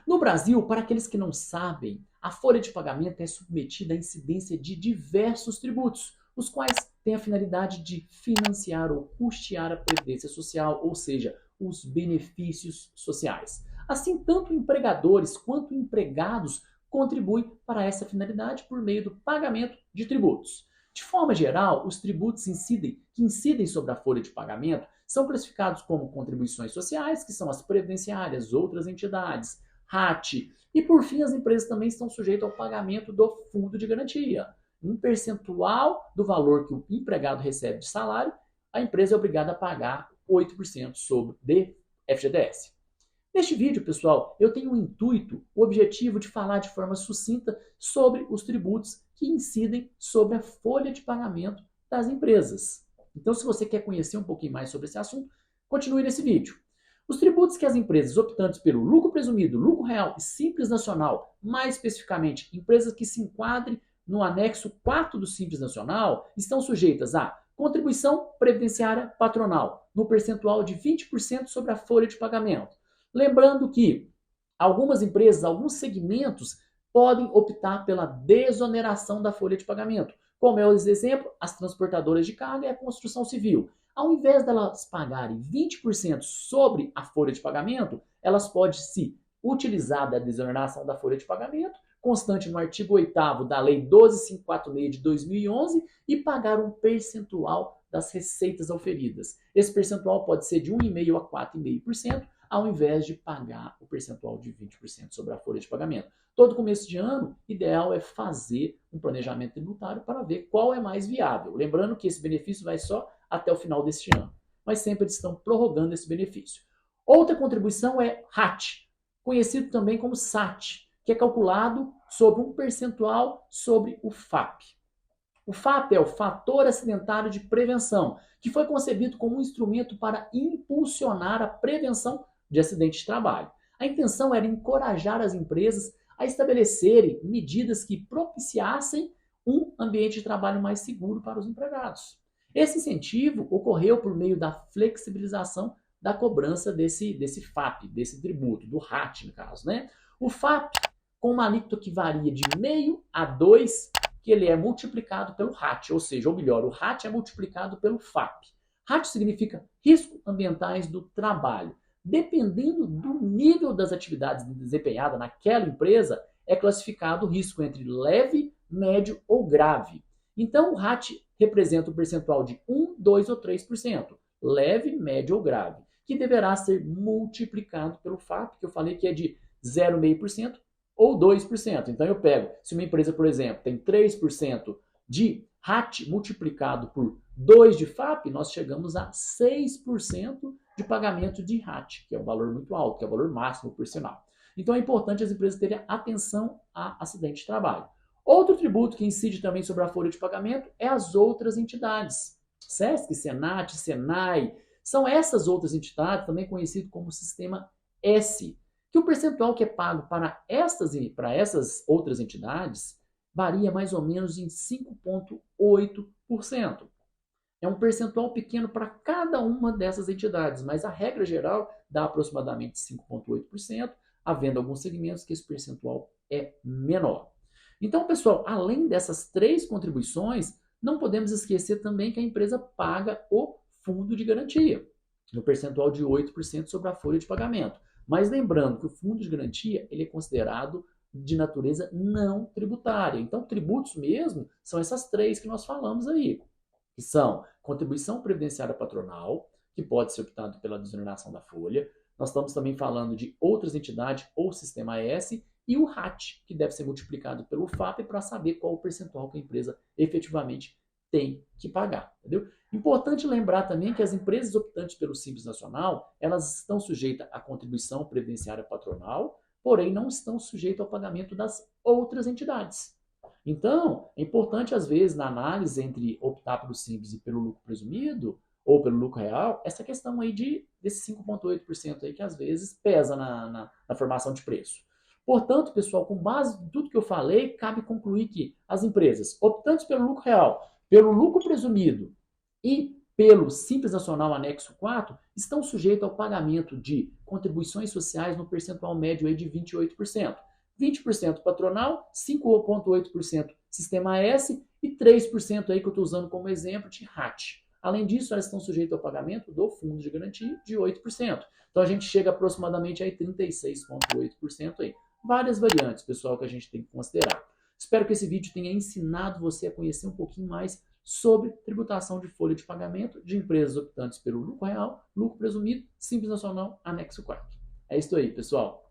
No Brasil, para aqueles que não sabem, a folha de pagamento é submetida à incidência de diversos tributos, os quais têm a finalidade de financiar ou custear a previdência social, ou seja, os benefícios sociais. Assim, tanto empregadores quanto empregados contribuem para essa finalidade por meio do pagamento de tributos. De forma geral, os tributos que incidem sobre a folha de pagamento são classificados como contribuições sociais, que são as previdenciárias, outras entidades, RAT, e por fim as empresas também estão sujeitas ao pagamento do fundo de garantia. Um percentual do valor que o empregado recebe de salário, a empresa é obrigada a pagar 8% sobre FGTS. Neste vídeo, pessoal, eu tenho o objetivo de falar de forma sucinta sobre os tributos que incidem sobre a folha de pagamento das empresas. Então, se você quer conhecer um pouquinho mais sobre esse assunto, continue nesse vídeo. Os tributos que as empresas optantes pelo lucro presumido, lucro real e Simples Nacional, mais especificamente empresas que se enquadrem no anexo 4 do Simples Nacional, estão sujeitas a contribuição previdenciária patronal, no percentual de 20% sobre a folha de pagamento. Lembrando que algumas empresas, alguns segmentos, podem optar pela desoneração da folha de pagamento, como é o exemplo, as transportadoras de carga e a construção civil. Ao invés delas pagarem 20% sobre a folha de pagamento, elas podem se utilizar da desoneração da folha de pagamento, constante no artigo 8º da Lei 12.546 de 2011, e pagar um percentual das receitas auferidas. Esse percentual pode ser de 1,5% a 4,5%, ao invés de pagar o percentual de 20% sobre a folha de pagamento. Todo começo de ano, ideal é fazer um planejamento tributário para ver qual é mais viável. Lembrando que esse benefício vai só até o final deste ano, mas sempre eles estão prorrogando esse benefício. Outra contribuição é RAT, conhecido também como SAT, que é calculado sobre um percentual sobre o FAP. O FAP é o Fator Acidentário de Prevenção, que foi concebido como um instrumento para impulsionar a prevenção de acidente de trabalho. A intenção era encorajar as empresas a estabelecerem medidas que propiciassem um ambiente de trabalho mais seguro para os empregados. Esse incentivo ocorreu por meio da flexibilização da cobrança desse FAP, desse tributo, do RAT no caso, né? O FAP, com uma alíquota que varia de 0,5 a 2, que ele é multiplicado pelo RAT, ou seja, ou melhor, o RAT é multiplicado pelo FAP. RAT significa Riscos Ambientais do Trabalho. Dependendo do nível das atividades desempenhadas naquela empresa, é classificado o risco entre leve, médio ou grave. Então, o RAT representa um percentual de 1, 2 ou 3%, leve, médio ou grave, que deverá ser multiplicado pelo FAP, que eu falei que é de 0,5% ou 2%. Então, eu pego, se uma empresa, por exemplo, tem 3% de RAT multiplicado por 2 de FAP, nós chegamos a 6% de pagamento de RAT, que é um valor muito alto, que é o valor máximo por sinal. Então é importante as empresas terem atenção a acidente de trabalho. Outro tributo que incide também sobre a folha de pagamento é as outras entidades. SESC, SENAT, SENAI, são essas outras entidades, também conhecido como Sistema S, que o percentual que é pago para essas outras entidades varia mais ou menos em 5,8%. É um percentual pequeno para cada uma dessas entidades, mas a regra geral dá aproximadamente 5,8%, havendo alguns segmentos que esse percentual é menor. Então, pessoal, além dessas 3 contribuições, não podemos esquecer também que a empresa paga o fundo de garantia, no percentual de 8% sobre a folha de pagamento. Mas lembrando que o fundo de garantia ele é considerado de natureza não tributária. Então, tributos mesmo são essas 3 que nós falamos aí, que são contribuição previdenciária patronal, que pode ser optado pela desoneração da folha. Nós estamos também falando de outras entidades ou Sistema S, e o RAT, que deve ser multiplicado pelo FAP para saber qual o percentual que a empresa efetivamente tem que pagar. Entendeu? Importante lembrar também que as empresas optantes pelo Simples Nacional, elas estão sujeitas à contribuição previdenciária patronal, porém não estão sujeitas ao pagamento das outras entidades. Então, é importante, às vezes, na análise entre optar pelo simples e pelo lucro presumido, ou pelo lucro real, essa questão aí desse 5,8% aí que, às vezes, pesa na formação de preço. Portanto, pessoal, com base em tudo que eu falei, cabe concluir que as empresas optantes pelo lucro real, pelo lucro presumido e pelo Simples Nacional Anexo 4 estão sujeitos ao pagamento de contribuições sociais no percentual médio aí de 28%. 20% patronal, 5,8% Sistema S e 3% aí que eu estou usando como exemplo de RAT. Além disso, elas estão sujeitas ao pagamento do fundo de garantia de 8%. Então a gente chega aproximadamente a 36,8% aí. Várias variantes, pessoal, que a gente tem que considerar. Espero que esse vídeo tenha ensinado você a conhecer um pouquinho mais sobre tributação de folha de pagamento de empresas optantes pelo lucro real, lucro presumido, Simples Nacional, Anexo 4. É isso aí, pessoal.